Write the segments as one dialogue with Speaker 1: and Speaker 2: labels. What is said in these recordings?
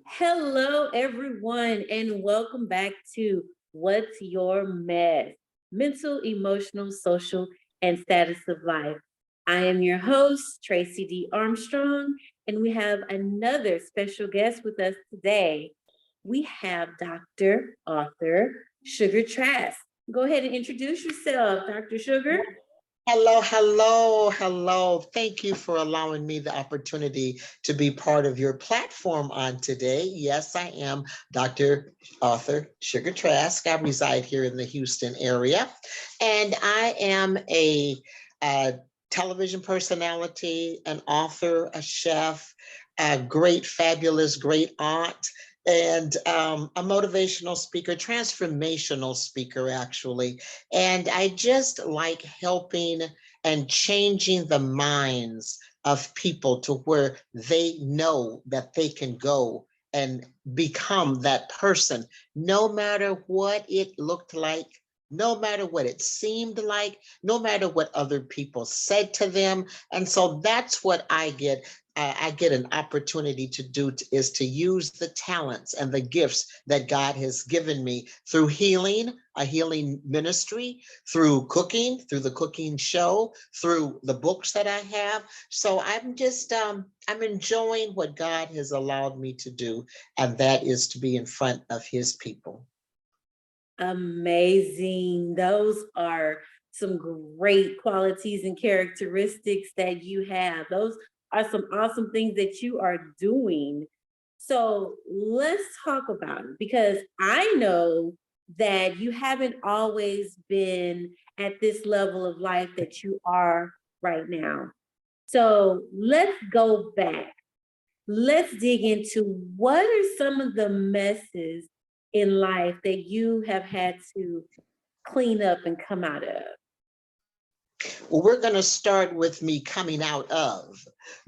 Speaker 1: Hello, everyone, and welcome back to What's Your Mess? Mental, Emotional, Social, and Status of Life. I am your host, Tracy D. Armstrong, and we have another special guest with us today. We have Dr. Author Sugar Trask. Go ahead and introduce yourself, Dr. Sugar.
Speaker 2: Hello, hello, hello. Thank you for allowing me the opportunity to be part of your platform on today. Yes, I am Dr. Author Sugar Trask. I reside here in the Houston area, and I am a television personality, an author, a chef, a great, fabulous, great aunt, and a motivational speaker, transformational speaker, actually. And I just like helping and changing the minds of people to where they know that they can go and become that person, no matter what it looked like, no matter what it seemed like, no matter what other people said to them. And so that's what I get an opportunity to do is to use the talents and the gifts that God has given me through healing, a healing ministry, through cooking, through the cooking show, through the books that I have. So I'm enjoying what God has allowed me to do, and that is to be in front of his people.
Speaker 1: Amazing. Those are some great qualities and characteristics that you have. Those are some awesome things that you are doing. So let's talk about it because I know that you haven't always been at this level of life that you are right now. So let's go back. Let's dig into what are some of the messes in life that you have had to clean up and come out of?
Speaker 2: Well, we're going to start with me coming out of,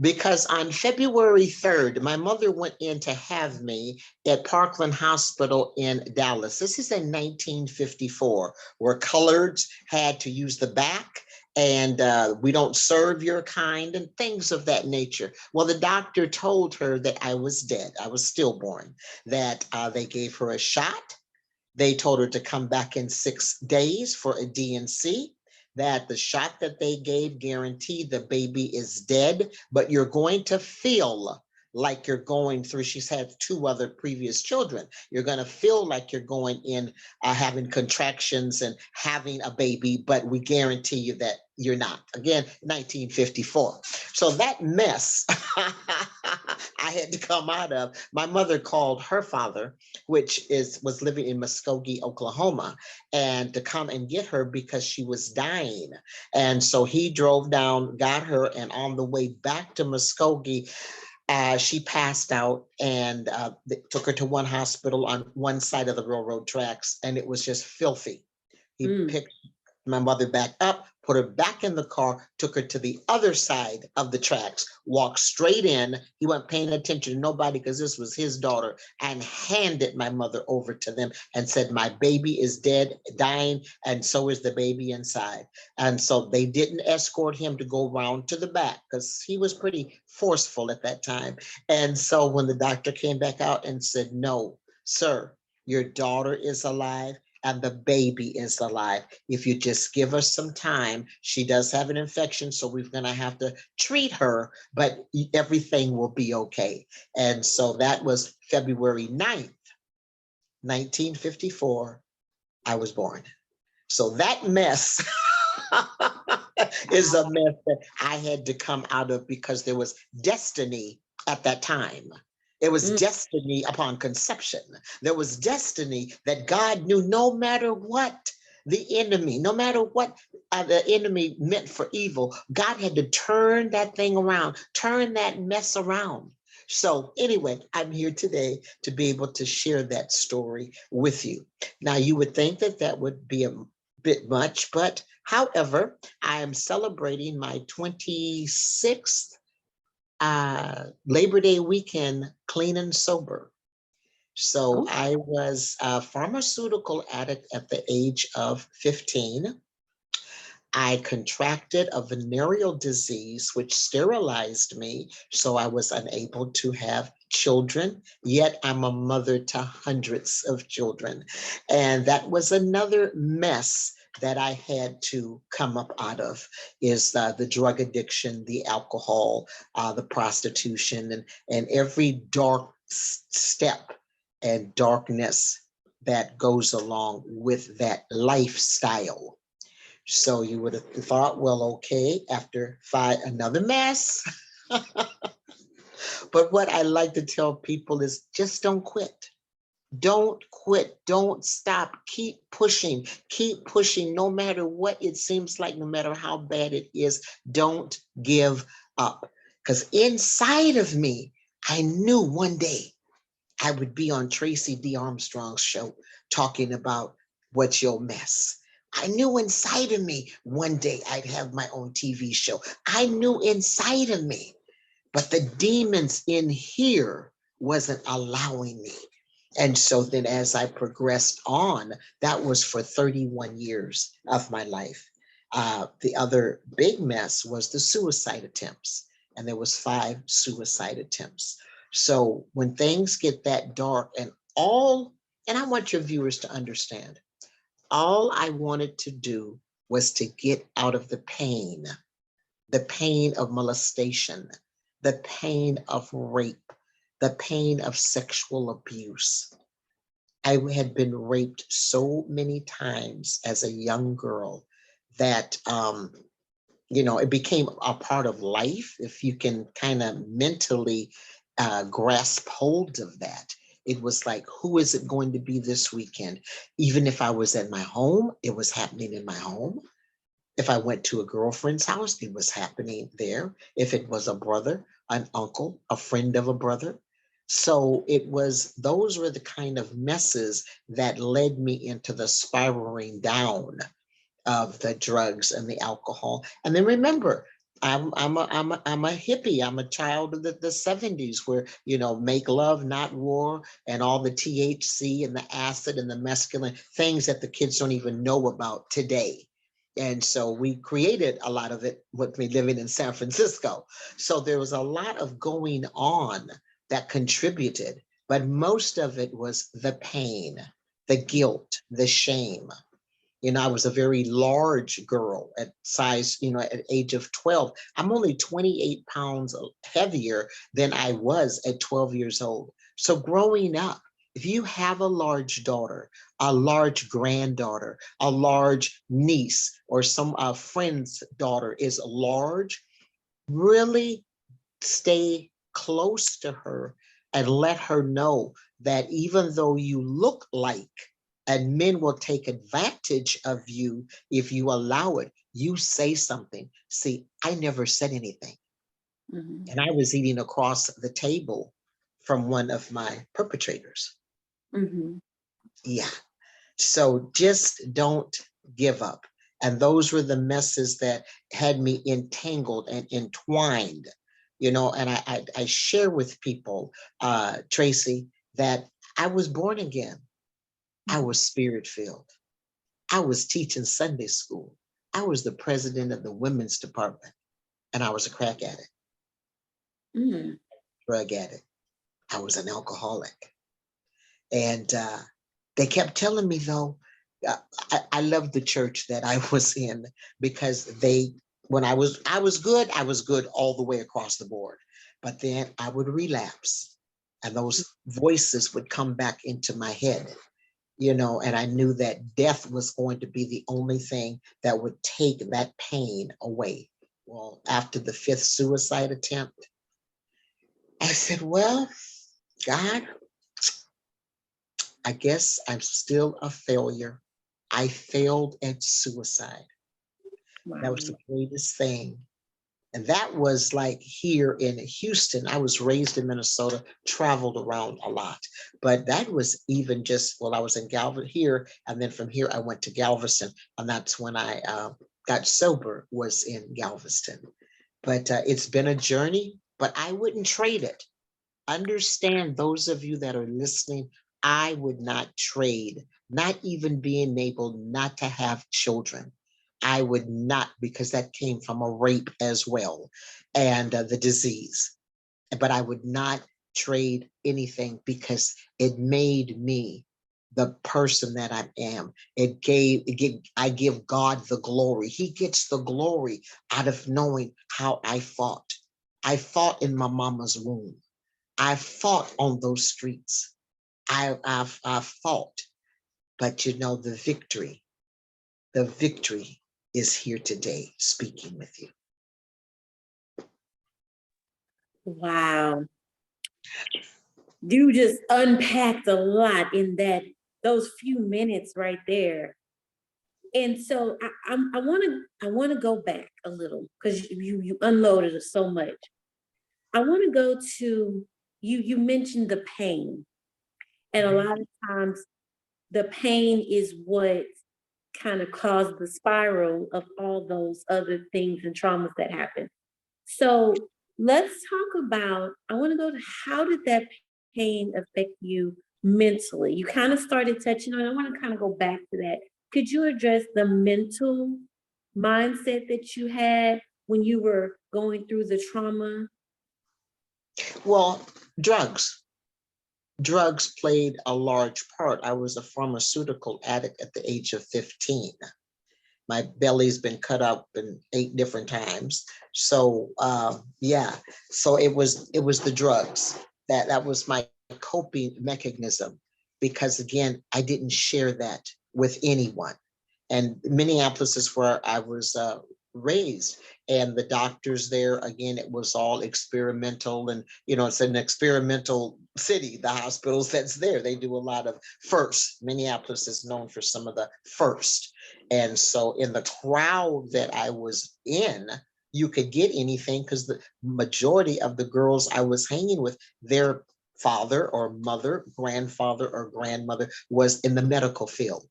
Speaker 2: because on February 3rd, my mother went in to have me at Parkland Hospital in Dallas. This is in 1954, where coloreds had to use the back, and we don't serve your kind and things of that nature. Well, the doctor told her that I was dead. I was stillborn, that they gave her a shot. They told her to come back in 6 days for a DNC, that the shot that they gave guaranteed the baby is dead, but you're going to feel like you're going through. She's had 2 other previous children. You're going to feel like you're going in, having contractions and having a baby, but we guarantee you that you're not. Again, 1954. So that mess I had to come out of. My mother called her father, was living in Muskogee, Oklahoma, and to come and get her because she was dying. And so he drove down, got her, and on the way back to Muskogee, she passed out, and they took her to one hospital on one side of the railroad tracks, and it was just filthy. He picked my mother back up, put her back in the car, took her to the other side of the tracks, walked straight in. He wasn't paying attention to nobody because this was his daughter, and handed my mother over to them and said, my baby is dead, dying, and so is the baby inside. And so they didn't escort him to go around to the back because he was pretty forceful at that time. And so when the doctor came back out and said, no, sir, your daughter is alive and the baby is alive. If you just give us some time, she does have an infection, so we're going to have to treat her, but everything will be okay. And so that was February 9th, 1954, I was born. So that mess is a mess that I had to come out of because there was destiny at that time. It was destiny upon conception. There was destiny that God knew no matter what the enemy, no matter what the enemy meant for evil, God had to turn that thing around, turn that mess around. So anyway, I'm here today to be able to share that story with you. Now, you would think that that would be a bit much, but however, I am celebrating my 26th Labor Day weekend clean and sober. So I was a pharmaceutical addict at the age of 15. I contracted a venereal disease, which sterilized me, so I was unable to have children, yet I'm a mother to hundreds of children. And that was another mess that I had to come up out of, is the drug addiction, the alcohol, the prostitution, and every dark step and darkness that goes along with that lifestyle. So you would have thought, well, okay, after another mess. But what I like to tell people is just don't quit. Don't quit. Don't stop. Keep pushing. Keep pushing no matter what it seems like, no matter how bad it is. Don't give up. Because inside of me, I knew one day I would be on Tracy D. Armstrong's show talking about what's your mess. I knew inside of me one day I'd have my own TV show. I knew inside of me, but the demons in here wasn't allowing me. And so then as I progressed on, that was for 31 years of my life. The other big mess was the suicide attempts. And there was 5 suicide attempts. So when things get that dark and I want your viewers to understand, all I wanted to do was to get out of the pain of molestation, the pain of rape, the pain of sexual abuse. I had been raped so many times as a young girl that, it became a part of life. If you can kind of mentally grasp hold of that, it was like, who is it going to be this weekend? Even if I was at my home, it was happening in my home. If I went to a girlfriend's house, it was happening there. If it was a brother, an uncle, a friend of a brother. So those were the kind of messes that led me into the spiraling down of the drugs and the alcohol. And then remember, I'm a hippie. I'm a child of the 70s where, make love, not war, and all the THC and the acid and the mescaline, things that the kids don't even know about today. And so we created a lot of it with me living in San Francisco. So there was a lot of going on that contributed, but most of it was the pain, the guilt, the shame. I was a very large girl at size, at age of 12. I'm only 28 pounds heavier than I was at 12 years old. So growing up, if you have a large daughter, a large granddaughter, a large niece, or some friend's daughter is large, really stay close to her and let her know that even though you look like, and men will take advantage of you if you allow it, you say something. See, I never said anything.
Speaker 1: Mhm.
Speaker 2: And I was eating across the table from one of my perpetrators.
Speaker 1: Mhm.
Speaker 2: Yeah. So just don't give up. And those were the messes that had me entangled and entwined, and I share with people, Tracy, that I was born again. I was spirit filled. I was teaching Sunday school. I was the president of the women's department, and I was a crack addict,
Speaker 1: Mhm.
Speaker 2: drug addict. I was an alcoholic. And they kept telling me, though, I loved the church that I was in, because when I was good, I was good all the way across the board. But then I would relapse, and those voices would come back into my head. And I knew that death was going to be the only thing that would take that pain away. Well, after the 5th suicide attempt, I said, well, God, I guess I'm still a failure. I failed at suicide. That was
Speaker 1: Wow.
Speaker 2: the greatest thing. And that was like here in Houston. I was raised in Minnesota, traveled around a lot. But that was even just, I was in Galveston here. And then from here, I went to Galveston. And that's when I got sober, was in Galveston. But it's been a journey, but I wouldn't trade it. Understand, those of you that are listening, I would not trade, not even being able not to have children. I would not, because that came from a rape as well, and the disease. But I would not trade anything because it made me the person that I am. I give God the glory. He gets the glory out of knowing how I fought. I fought in my mama's womb. I fought on those streets. I fought, but you know, the victory is here today speaking with you.
Speaker 1: Wow. You just unpacked a lot in those few minutes right there. And so I want to go back a little because you unloaded so much. I want to go to you mentioned the pain. And a lot of times the pain is what kind of caused the spiral of all those other things and traumas that happen. So let's talk about, I want to go to how did that pain affect you mentally? You kind of started touching on, I want to kind of go back to that. Could you address the mental mindset that you had when you were going through the trauma?
Speaker 2: Well, drugs. Drugs played a large part. I was a pharmaceutical addict at the age of 15. My belly's been cut up in 8 different times. So yeah, so it was the drugs. That was my coping mechanism, because again, I didn't share that with anyone. And Minneapolis is where I was raised, and the doctors there, again, it was all experimental, and it's an experimental city. The hospitals that's there, they do a lot of first. Minneapolis is known for some of the first. And so in the crowd that I was in, you could get anything, because the majority of the girls I was hanging with, their father or mother, grandfather or grandmother was in the medical field.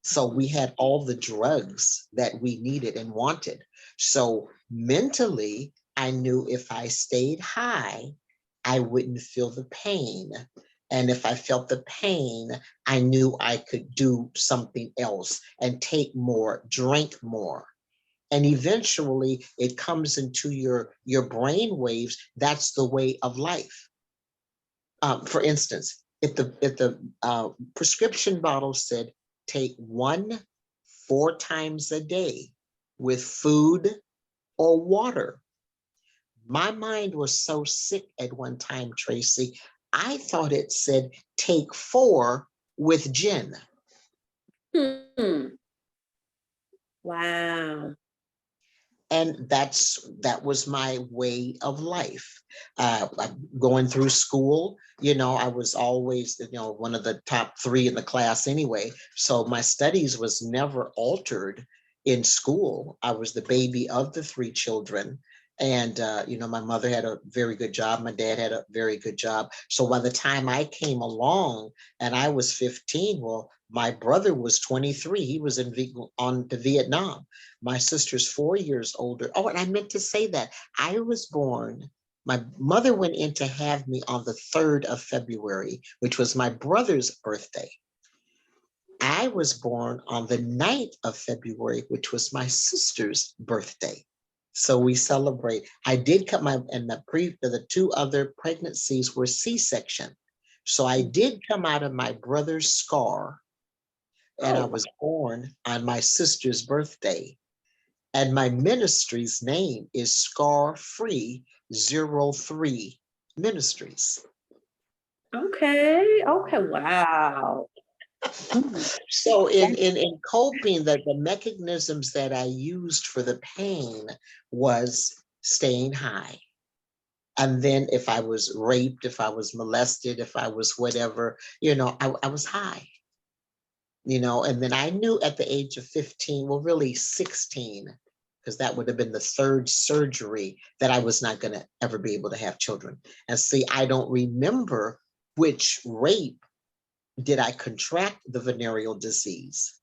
Speaker 2: So we had all the drugs that we needed and wanted. So mentally, I knew if I stayed high, I wouldn't feel the pain. And if I felt the pain, I knew I could do something else and take more, drink more. And eventually it comes into your brain waves. That's the way of life. For instance, if the prescription bottle said take 1 4 times a day with food or water, my mind was so sick at one time, Tracy, I thought it said take 4 with gin.
Speaker 1: Wow.
Speaker 2: And that was my way of life. Going through school, I was always, one of the top 3 in the class anyway. So my studies was never altered in school. I was the baby of the 3 children. And, my mother had a very good job. My dad had a very good job. So by the time I came along and I was 15, well, my brother was 23. He was on to Vietnam. My sister's 4 years older. Oh, and I meant to say that. I was born, my mother went in to have me on the 3rd of February, which was my brother's birthday. I was born on the 9th of February, which was my sister's birthday. So we celebrate. I did cut the 2 other pregnancies were C-section. So I did come out of my brother's scar, and I was born on my sister's birthday. And my ministry's name is Scar Free 03 Ministries.
Speaker 1: Okay. Wow.
Speaker 2: So in coping, that the mechanisms that I used for the pain was staying high. And then if I was raped, if I was molested, if I was whatever, I was high. And then I knew at the age of 15, well, really 16, because that would have been the 3rd surgery, that I was not going to ever be able to have children. And see, I don't remember which rape did I contract the venereal disease.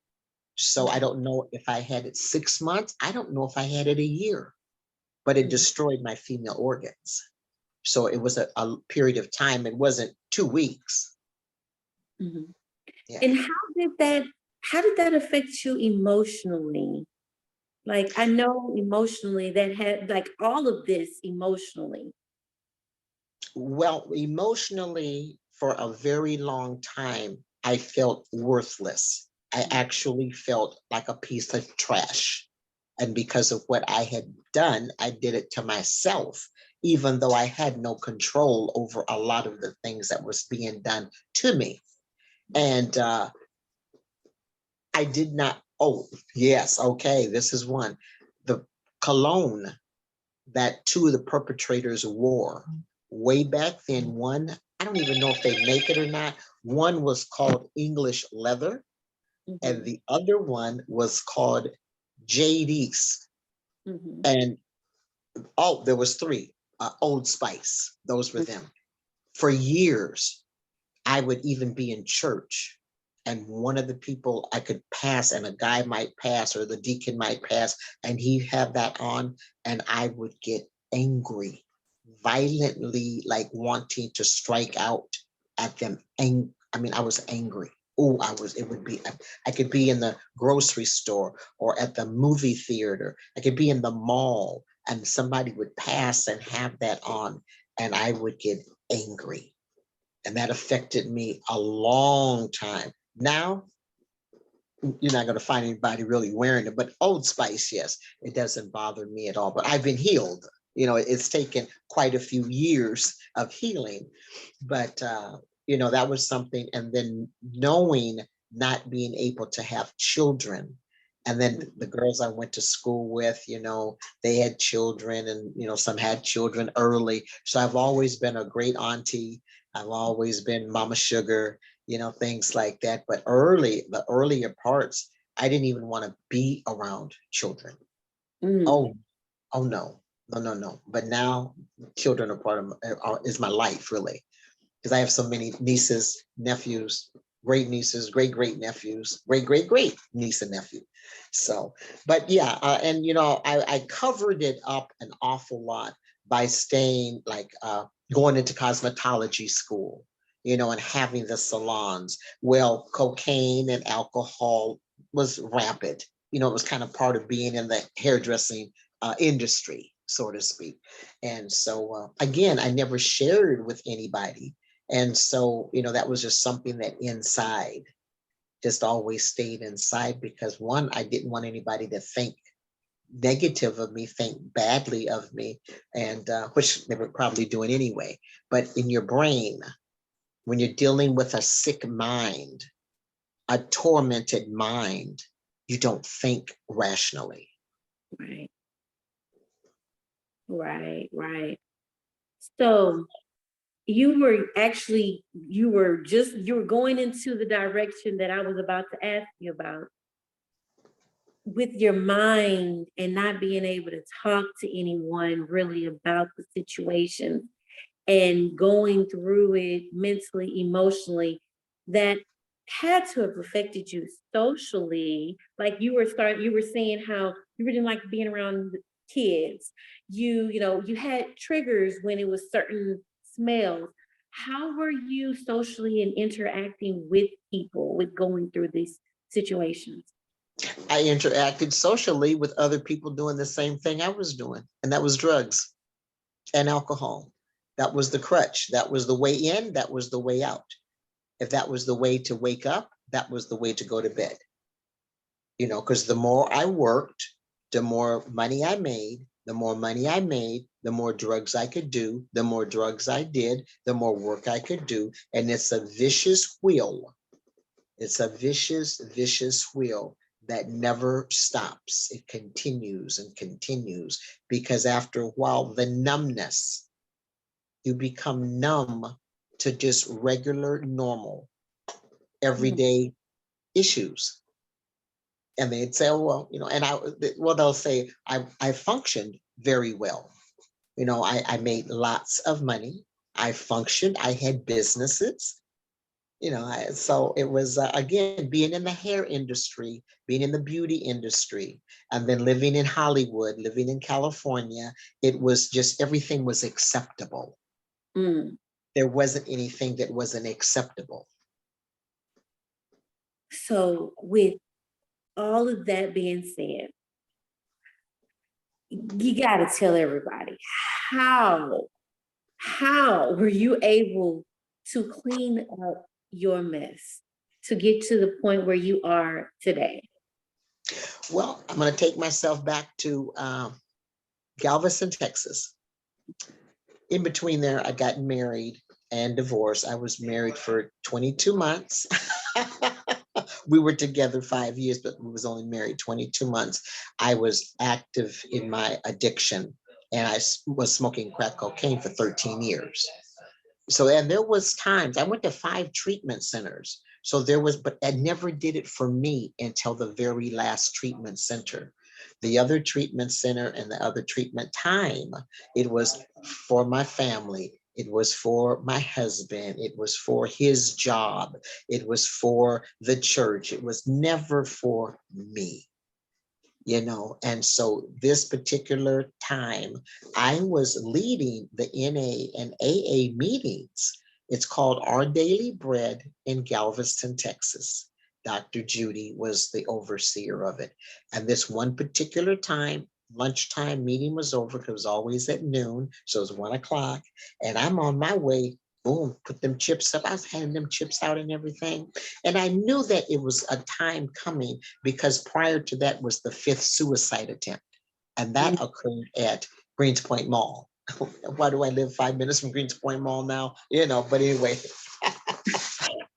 Speaker 2: So I don't know if I had it 6 months. I don't know if I had it a year, but it destroyed my female organs. So it was a period of time. It wasn't 2 weeks.
Speaker 1: Mm-hmm. Yeah. And how did that affect you emotionally? Like, I know emotionally that had like all of this emotionally.
Speaker 2: Well, emotionally, for a very long time, I felt worthless. I actually felt like a piece of trash. And because of what I had done, I did it to myself, even though I had no control over a lot of the things that was being done to me. And I did not, oh, yes, okay, this is one. The cologne that two of the perpetrators wore way back then, one, I don't even know if they make it or not. One was called English leather, and
Speaker 1: Mhm,
Speaker 2: the other one was called JD's.
Speaker 1: mhm,
Speaker 2: And oh, there was three, Old Spice. Those were
Speaker 1: mhm,
Speaker 2: them. For years, I would even be in church, and one of the people I could pass, and a guy might pass, or the deacon might pass, and he'd have that on, and I would get angry, violently, like wanting to strike out at them. And I mean, I was angry. Oh, it would be, I could be in the grocery store or at the movie theater. I could be in the mall, and somebody would pass and have that on, and I would get angry. And that affected me a long time. Now, you're not going to find anybody really wearing it, but Old Spice, yes, it doesn't bother me at all. But I've been healed. It's taken quite a few years of healing, but that was something. And then knowing not being able to have children, and then the girls I went to school with, they had children, and some had children early. So I've always been a great auntie. I've always been Mama Sugar, things like that. But the earlier parts, I didn't even want to be around children.
Speaker 1: mm,
Speaker 2: Oh, oh no, no, no, no. But now children are is my life, really, because I have so many nieces, nephews, great nieces, great great nephews, great great great niece and nephew. So, but yeah, and I covered it up an awful lot by staying like going into cosmetology school, and having the salons. Well, cocaine and alcohol was rampant. It was kind of part of being in the hairdressing industry, so to speak. And so, again, I never shared with anybody. And so, that was just something that inside just always stayed inside, because one, I didn't want anybody to think negative of me, think badly of me, and which they were probably doing anyway. But in your brain, when you're dealing with a sick mind, a tormented mind, you don't think rationally.
Speaker 1: right, right. So you were going into the direction that I was about to ask you about, with your mind and not being able to talk to anyone really about the situation and going through it mentally, emotionally, that had to have affected you socially. Like you were saying how you didn't like being around the kids. You had triggers when it was certain smells. How were you socially and interacting with people with going through these situations?
Speaker 2: I interacted socially with other people doing the same thing I was doing, and that was drugs and alcohol. That was the crutch. That was the way in. That was the way out. If that was the way to wake up, that was the way to go to bed. Because the more I worked, the more money I made. The more money I made, the more drugs I could do. The more drugs I did, the more work I could do. And it's a vicious wheel. It's a vicious, vicious wheel that never stops. It continues and continues, because after a while, the numbness, you become numb to just regular, normal,
Speaker 1: Mm,
Speaker 2: everyday issues. And they'd say, oh, well, they'll say, I functioned very well. I made lots of money. I functioned. I had businesses. So it was, again, being in the hair industry, being in the beauty industry, and then living in Hollywood, living in California. It was just, everything was acceptable.
Speaker 1: mm.
Speaker 2: There wasn't anything that wasn't acceptable.
Speaker 1: So with all of that being said, you got to tell everybody how were you able to clean up your mess to get to the point where you are today?
Speaker 2: Well, I'm going to take myself back to Galveston, Texas. In between there, I got married and divorced. I was married for 22 months. We were together 5 years, but we was only married 22 months. I was active in my addiction, and I was smoking crack cocaine for 13 years. So, and there was times I went to 5 treatment centers. So there was, but I never did it for me until the very last treatment center. The other treatment center and the other treatment time, it was for my family. It was for my husband. It was for his job. It was for the church. It was never for me, you know. And so this particular time, I was leading the NA and AA meetings. It's called Our Daily Bread in Galveston, Texas. Dr. Judy was the overseer of it. And this one particular time, lunchtime meeting was over, because it was always at noon. So it was 1 o'clock. And I'm on my way, boom, put them chips up. I was handing them chips out and everything. And I knew that it was a time coming, because prior to that was the 5th suicide attempt. And that occurred at Greenspoint Mall. Why do I live 5 minutes from Greenspoint Mall now? You know, but anyway,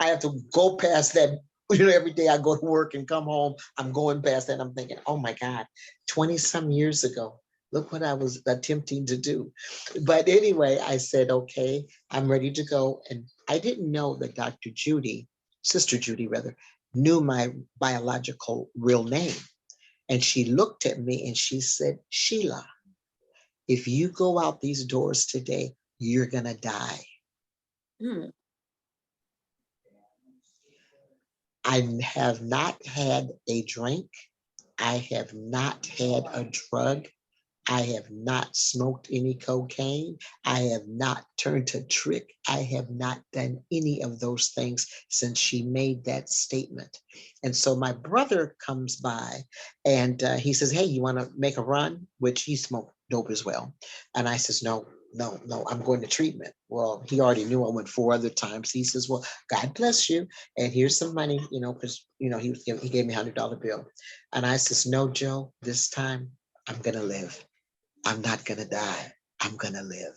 Speaker 2: I have to go past that. You know, every day I go to work and come home, I'm going past that. I'm thinking, oh my God, 20 some years ago, look what I was attempting to do. But anyway, I said, okay, I'm ready to go. And I didn't know that Dr. Judy, Sister Judy rather, knew my biological real name. And she looked at me and she said, Sheila, if you go out these doors today, you're going to die.
Speaker 1: Mm.
Speaker 2: I have not had a drink. I have not had a drug. I have not smoked any cocaine. I have not turned a trick. I have not done any of those things since she made that statement. And so my brother comes by and he says, hey, you want to make a run? Which he smoked dope as well. And I says, no, I'm going to treatment. Well, he already knew I went 4 other times. He says, well, God bless you. And here's some money, you know, because, you know, he gave me $100 bill. And I says, no, Joe, this time I'm going to live. I'm not going to die. I'm going to live.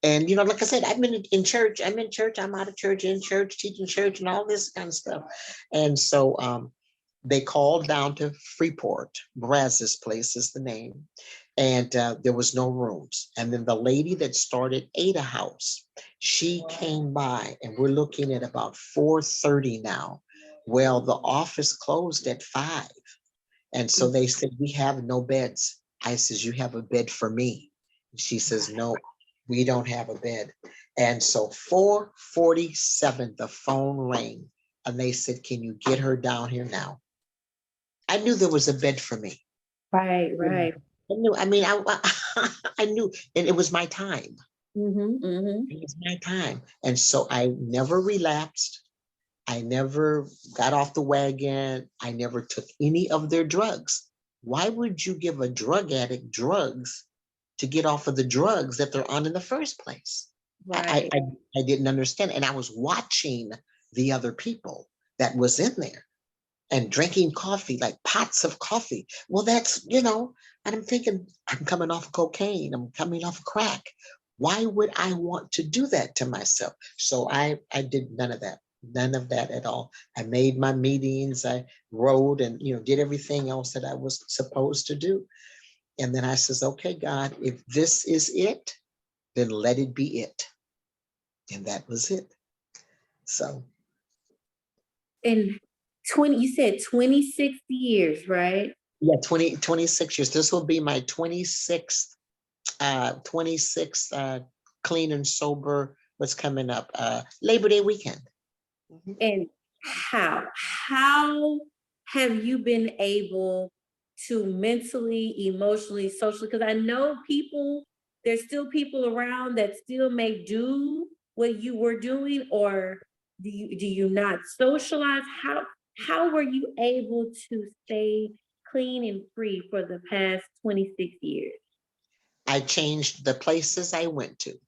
Speaker 2: And, you know, like I said, I've been in church. I'm in church. I'm out of church, in church, teaching church and all this kind of stuff. And so they called down to Freeport. Braz's place is the name. And there was no rooms. And then the lady that started Ada House, she came by, and we're looking at about 4:30 now. Well, the office closed at 5. And so they said, we have no beds. I says, you have a bed for me. She says, no, we don't have a bed. And so 4:47, the phone rang and they said, can you get her down here now? I knew there was a bed for me.
Speaker 1: Right.
Speaker 2: I knew, I mean, I knew, and it was my time. It was my time. And so I never relapsed. I never got off the wagon. I never took any of their drugs. Why would you give a drug addict drugs to get off of the drugs that they're on in the first place?
Speaker 1: Right.
Speaker 2: I didn't understand. And I was watching the other people that was in there and drinking coffee, like pots of coffee. Well, that's, you know, and I'm thinking, I'm coming off cocaine. I'm coming off crack. Why would I want to do that to myself? So I did none of that. None of that at all. I made my meetings, I wrote and, you know, did everything else that I was supposed to do. And then I says, okay, God, if this is it, then let it be it. And that was it. So.
Speaker 1: And 20, you said 26 years, right?
Speaker 2: Yeah, 26 years. This will be my 26th clean and sober. What's coming up? Labor Day weekend.
Speaker 1: And how have you been able to mentally, emotionally, socially? Because I know there's still people around that still may do what you were doing, or do you not socialize? How were you able to stay clean and free for the past 26 years?
Speaker 2: I changed the places I went to.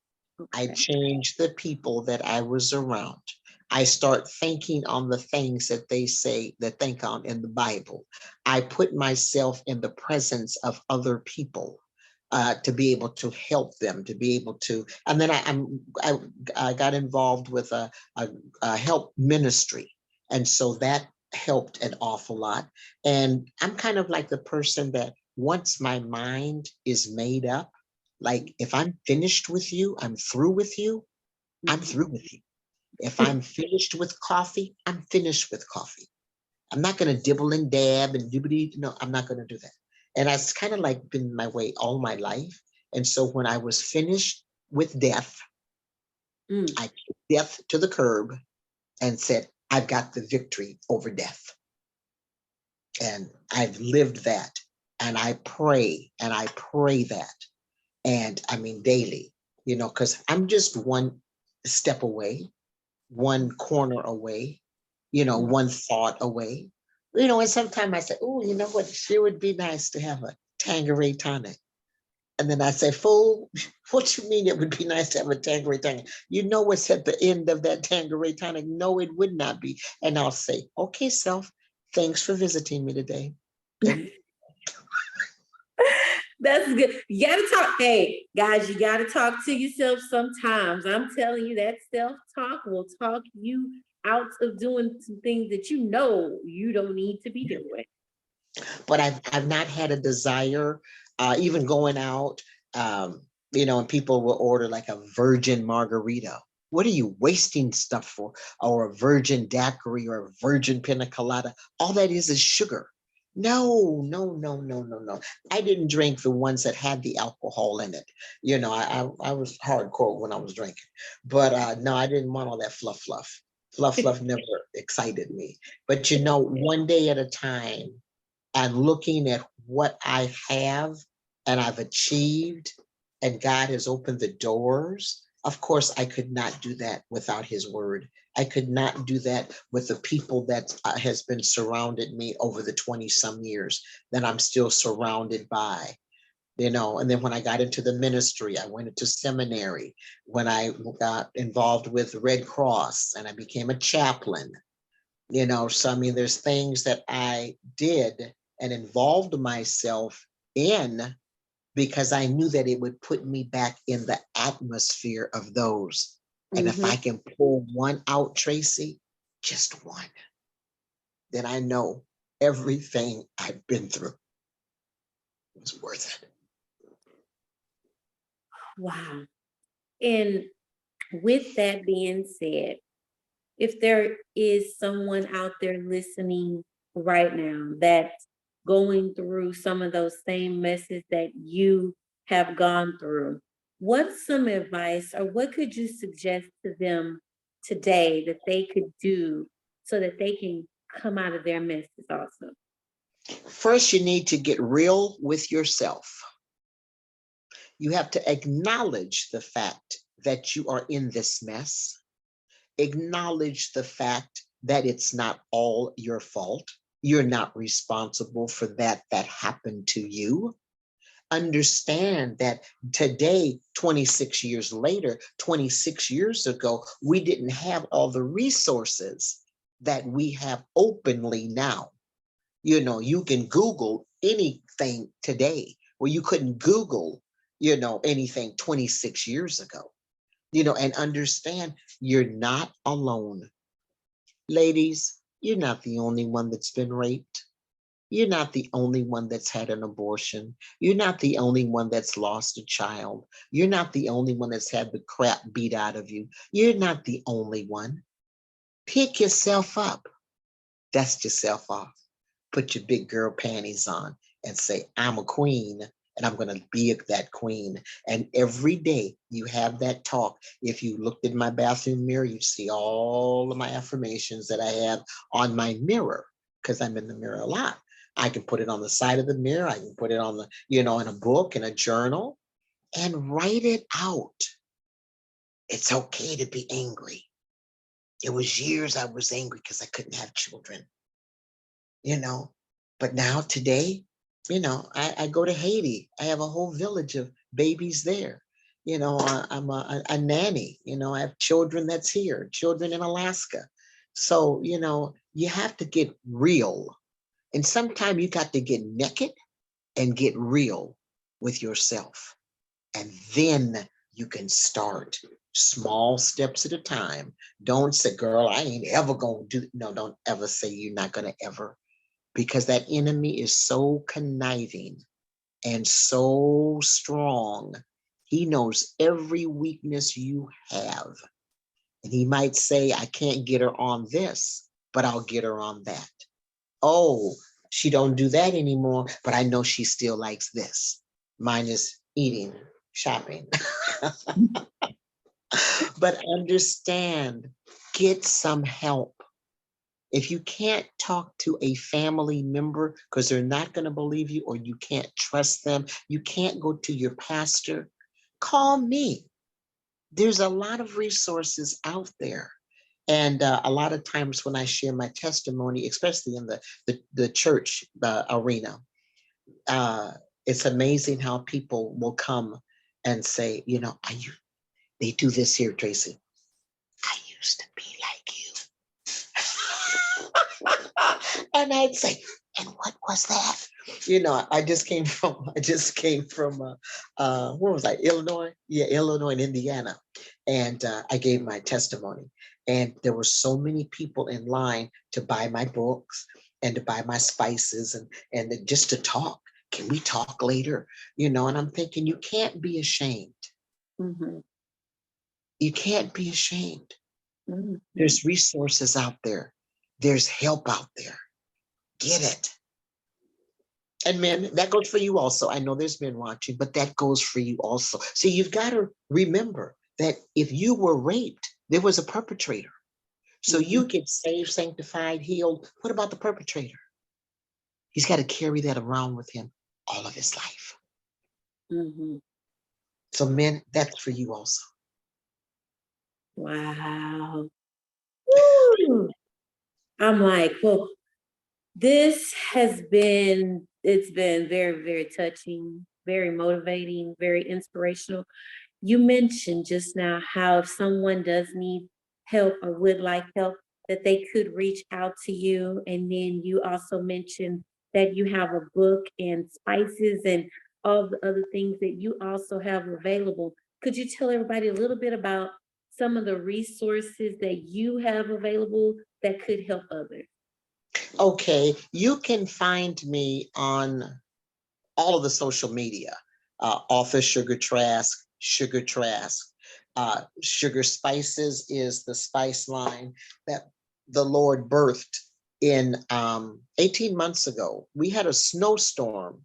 Speaker 2: I
Speaker 1: Okay.
Speaker 2: changed the people that I was around. I start thinking on the things that they say that think on in the Bible. I put myself in the presence of other people to be able to help them, to be able to. And then I got involved with a help ministry, and so that helped an awful lot. And I'm kind of like the person that once my mind is made up, like if I'm finished with you, I'm through with you, I'm
Speaker 1: Mhm.
Speaker 2: through with you. If I'm finished with coffee, I'm finished with coffee. I'm not going to dibble and dab and dibbity. No, I'm not going to do that. And that's kind of like been my way all my life. And so when I was finished with death,
Speaker 1: Mm.
Speaker 2: I took death to the curb and said, I've got the victory over death. And I've lived that. And I pray that. And I mean, daily, because I'm just one step away, one corner away,
Speaker 1: Mm.
Speaker 2: one thought away. And sometimes I say, oh, you know what? Sure would be nice to have a Tanqueray tonic. And then I say, fool, what you mean it would be nice to have a Tanqueray tonic? You know what's at the end of that Tanqueray tonic? No, it would not be. And I'll say, okay, self, thanks for visiting me today. And
Speaker 1: That's good. You gotta talk. Hey, guys, you gotta talk to yourself sometimes. I'm telling you, that self-talk will talk you out of doing some things that you know you don't need to be doing.
Speaker 2: but I've not had a desire, even going out, and people will order like a virgin margarita. What are you wasting stuff for? Or a virgin daiquiri or a virgin pina colada? All that is sugar. No, no, no, no, no, no. I didn't drink the ones that had the alcohol in it. I was hardcore when I was drinking, but no, I didn't want all that fluff, fluff. Fluff, fluff never excited me. But one day at a time, and looking at what I have and I've achieved, and God has opened the doors. Of course, I could not do that without His word. I could not do that with the people that has been surrounded me over the 20 some years that I'm still surrounded by. And then when I got into the ministry, I went into seminary. When I got involved with Red Cross and I became a chaplain, so I mean, there's things that I did and involved myself in because I knew that it would put me back in the atmosphere of those. And if
Speaker 1: Mm-hmm.
Speaker 2: I can pull one out, Tracy, just one, then I know everything I've been through was worth it.
Speaker 1: Wow. And with that being said, if there is someone out there listening right now that's going through some of those same messes that you have gone through, what's some advice or what could you suggest to them today that they could do so that they can come out of their messes also?
Speaker 2: First, you need to get real with yourself. You have to acknowledge the fact that you are in this mess. Acknowledge the fact that it's not all your fault. You're not responsible for that happened to you. Understand that today, 26 years later, 26 years ago, we didn't have all the resources that we have openly now. You can Google anything today where you couldn't Google, anything 26 years ago. And understand you're not alone. Ladies, you're not the only one that's been raped. You're not the only one that's had an abortion. You're not the only one that's lost a child. You're not the only one that's had the crap beat out of you. You're not the only one. Pick yourself up. Dust yourself off. Put your big girl panties on and say, I'm a queen and I'm going to be that queen. And every day you have that talk. If you looked in my bathroom mirror, you'd see all of my affirmations that I have on my mirror because I'm in the mirror a lot. I can put it on the side of the mirror. I can put it on in a book, in a journal, and write it out. It's okay to be angry. It was years I was angry because I couldn't have children. You know, But now today, I go to Haiti. I have a whole village of babies there. I'm a nanny. I have children that's here, children in Alaska. So, you have to get real. And sometimes you got to get naked and get real with yourself. And then you can start small steps at a time. Don't say, girl, I ain't ever going to do. No, don't ever say you're not going to ever, because that enemy is so conniving and so strong. He knows every weakness you have. And he might say, I can't get her on this, but I'll get her on that. Oh, she don't do that anymore, but I know she still likes this. Mine is eating, shopping. But understand, get some help. If you can't talk to a family member because they're not going to believe you, or you can't trust them, you can't go to your pastor, call me. There's a lot of resources out there. And a lot of times when I share my testimony, especially in the church arena, it's amazing how people will come and say, they do this here, Tracy. I used to be like you. And I'd say, and what was that? I just came from where was I? Illinois? Yeah, Illinois and Indiana. And I gave my testimony. And there were so many people in line to buy my books and to buy my spices and just to talk. Can we talk later? And I'm thinking, you can't be ashamed.
Speaker 1: Mm-hmm.
Speaker 2: You can't be ashamed.
Speaker 1: Mm-hmm.
Speaker 2: There's resources out there. There's help out there. Get it. And men, that goes for you also. I know there's men watching, but that goes for you also. See, you've got to remember that if you were raped, there was a perpetrator. So you get saved, sanctified, healed. What about the perpetrator? He's got to carry that around with him all of his life.
Speaker 1: Mm-hmm.
Speaker 2: So men, that's for you also.
Speaker 1: Wow. Woo. I'm like, well, it's been very, very touching, very motivating, very inspirational. You mentioned just now how if someone does need help or would like help, that they could reach out to you. And then you also mentioned that you have a book and spices and all the other things that you also have available. Could you tell everybody a little bit about some of the resources that you have available that could help others?
Speaker 2: Okay, you can find me on all of the social media. Author Sugar Trask, Sugar Trask. Sugar Spices is the spice line that the Lord birthed in 18 months ago. We had a snowstorm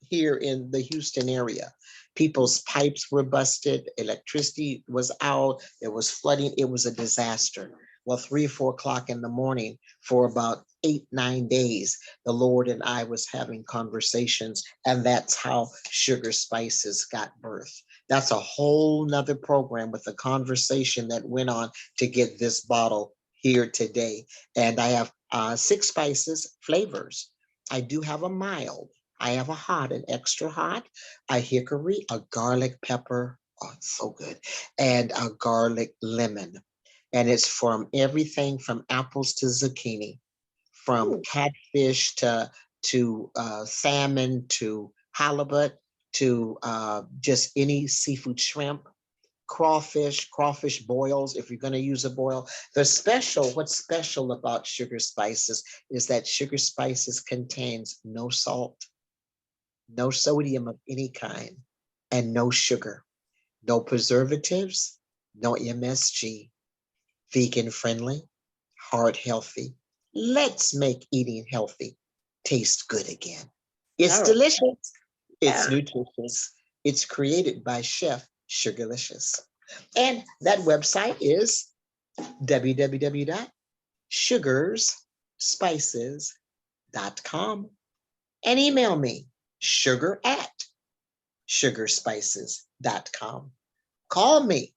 Speaker 2: here in the Houston area. People's pipes were busted, electricity was out, there was flooding, it was a disaster. Well, 3 or 4 o'clock in the morning, for about 8, 9 days, the Lord and I was having conversations, and that's how Sugar Spices got birth. That's a whole nother program with a conversation that went on to get this bottle here today. And I have 6 spices flavors. I do have a mild. I have a hot, an extra hot, a hickory, a garlic pepper. Oh, it's so good. And a garlic lemon. And it's from everything from apples to zucchini, from catfish to salmon to halibut to just any seafood, shrimp, crawfish boils, if you're going to use a boil. What's special about Sugar Spices is that Sugar Spices contains no salt, no sodium of any kind, and no sugar, no preservatives, no MSG, vegan friendly, heart healthy. Let's make eating healthy taste good again. It's
Speaker 1: Oh,
Speaker 2: delicious. It's
Speaker 1: yeah.
Speaker 2: nutritious. It's created by Chef Sugarlicious. And that website is www.sugarsspices.com. And email me, sugar@sugarspices.com. Call me,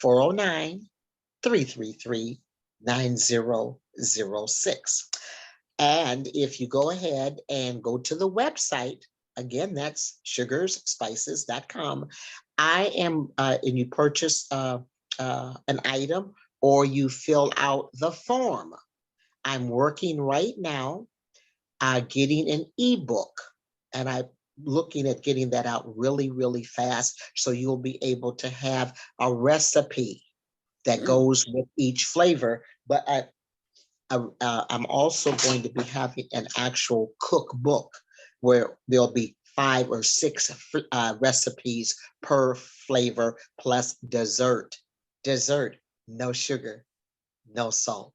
Speaker 2: 409 333 9006. And if you go ahead and go to the website, again, that's sugarsspices.com. I am, and you purchase an item or you fill out the form. I'm working right now, getting an ebook, and I'm looking at getting that out really, really fast. So you'll be able to have a recipe that goes with each flavor. But I'm also going to be having an actual cookbook where there'll be 5 or 6 recipes per flavor plus dessert. Dessert, no sugar, no salt,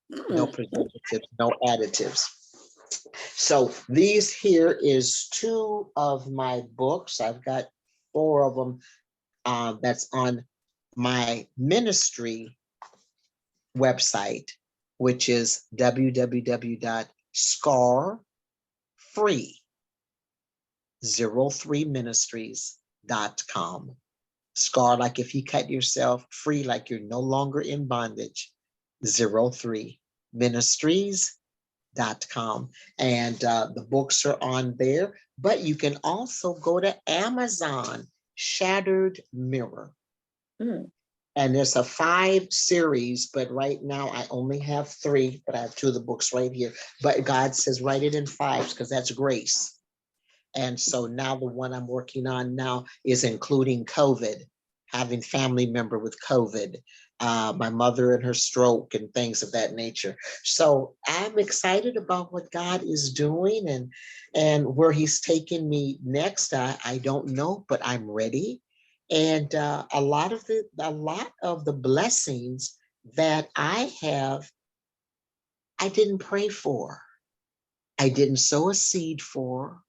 Speaker 2: no preservatives, no additives. So these here is 2 of my books. I've got 4 of them that's on my ministry website, which is www.scar03ministries.com. Scar, like if you cut yourself, free, like you're no longer in bondage. 03ministries.com. And the books are on there, but you can also go to Amazon, Shattered Mirror. And there's a 5 series, but right now I only have 3, but I have 2 of the books right here. But God says, write it in 5s because that's grace. And so now the one I'm working on now is including COVID, having family member with COVID, my mother and her stroke and things of that nature. So I'm excited about what God is doing and where he's taking me next. I don't know, but I'm ready. And a lot of the blessings that I have, I didn't pray for. I didn't sow a seed for.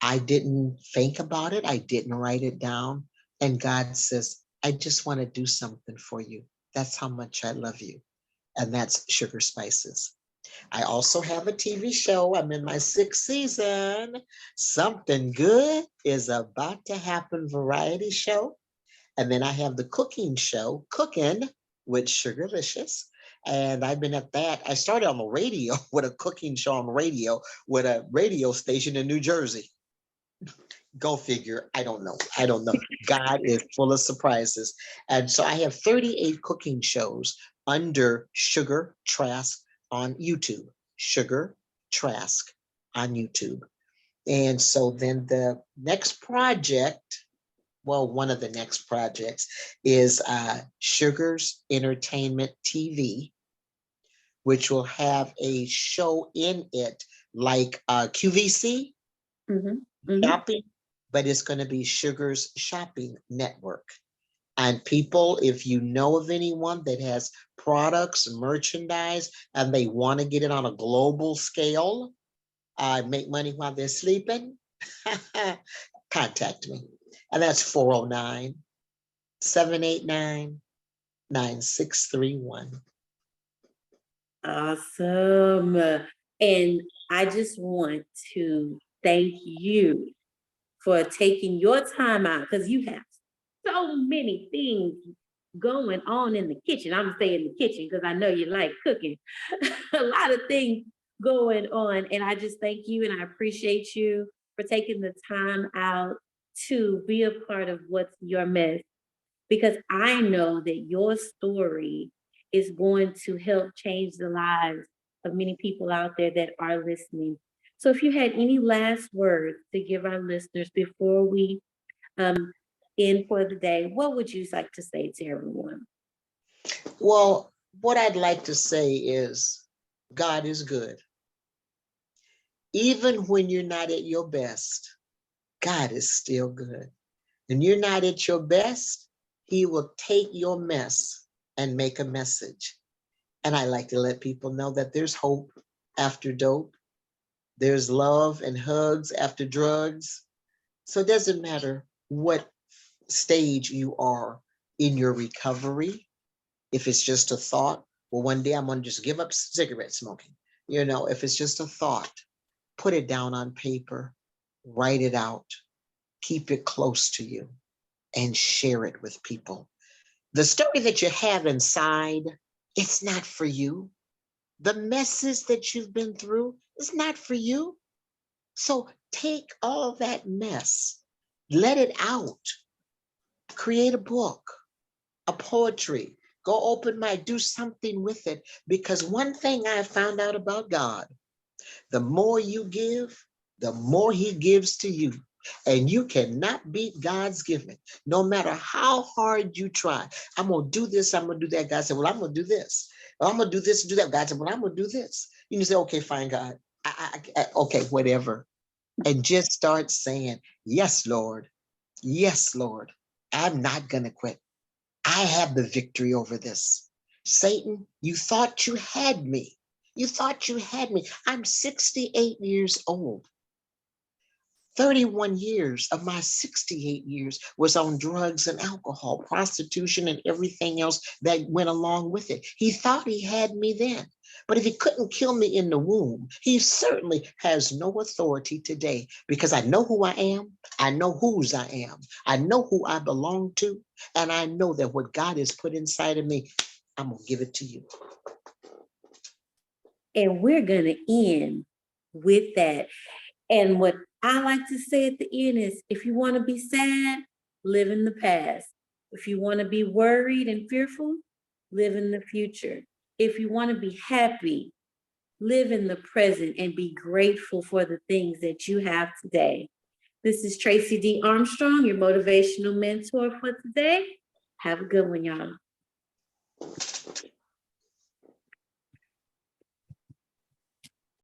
Speaker 2: I didn't think about it. I didn't write it down. And God says, I just want to do something for you. That's how much I love you. And that's Sugar Spices. I also have a TV show. I'm in my 6th season. Something Good is About to Happen variety show. And then I have the cooking show, Cooking with Sugarlicious. And I've been at that. I started on the radio with a cooking show on radio with a radio station in New Jersey. Go figure. I don't know. God is full of surprises. And so I have 38 cooking shows under Sugar Trask on YouTube. Sugar Trask on YouTube. And so then the next project, well, one of the next projects is Sugar's Entertainment TV, which will have a show in it like QVC, shopping, but it's going to be Sugar's Shopping Network. And people, if you know of anyone that has products, merchandise, and they want to get it on a global scale, make money while they're sleeping, contact me. And that's 409-789-9631.
Speaker 1: Awesome. And I just want to thank you for taking your time out because you have so many things going on in the kitchen. I'm saying the kitchen because I know you like cooking. A lot of things going on. And I just thank you and I appreciate you for taking the time out to be a part of What's Your Mess, because I know that your story is going to help change the lives of many people out there that are listening. So if you had any last words to give our listeners before we end for the day, what would you like to say to everyone?
Speaker 2: Well, what I'd like to say is God is good. Even when you're not at your best, God is still good. And you're not at your best, he will take your mess and make a message. And I like to let people know that there's hope after dope. There's love and hugs after drugs. So it doesn't matter what stage you are in your recovery. If it's just a thought, well, one day I'm going to just give up cigarette smoking. If it's just a thought, put it down on paper, write it out, keep it close to you, and share it with people. The story that you have inside, it's not for you. The messes that you've been through is not for you. So take all that mess, let it out, create a book, a poetry, go open mic, do something with it. Because one thing I found out about God, the more you give, the more he gives to you. And you cannot beat God's giving, no matter how hard you try. I'm going to do this, I'm going to do that. God said, well, I'm going to do this. I'm going to do this, do that. God said, well, I'm going to do this. You say, okay, fine, God. Okay, whatever. And just start saying, yes, Lord. Yes, Lord. I'm not going to quit. I have the victory over this. Satan, you thought you had me. You thought you had me. I'm 68 years old. 31 years of my 68 years was on drugs and alcohol, prostitution, and everything else that went along with it. He thought he had me then. But if he couldn't kill me in the womb, he certainly has no authority today, because I know who I am. I know whose I am. I know who I belong to. And I know that what God has put inside of me, I'm going to give it to you.
Speaker 1: And we're going to end with that. And what I like to say at the end is, if you want to be sad, live in the past. If you want to be worried and fearful, live in the future. If you want to be happy, live in the present and be grateful for the things that you have today. This is Tracy D. Armstrong, your motivational mentor for today. Have a good one, y'all.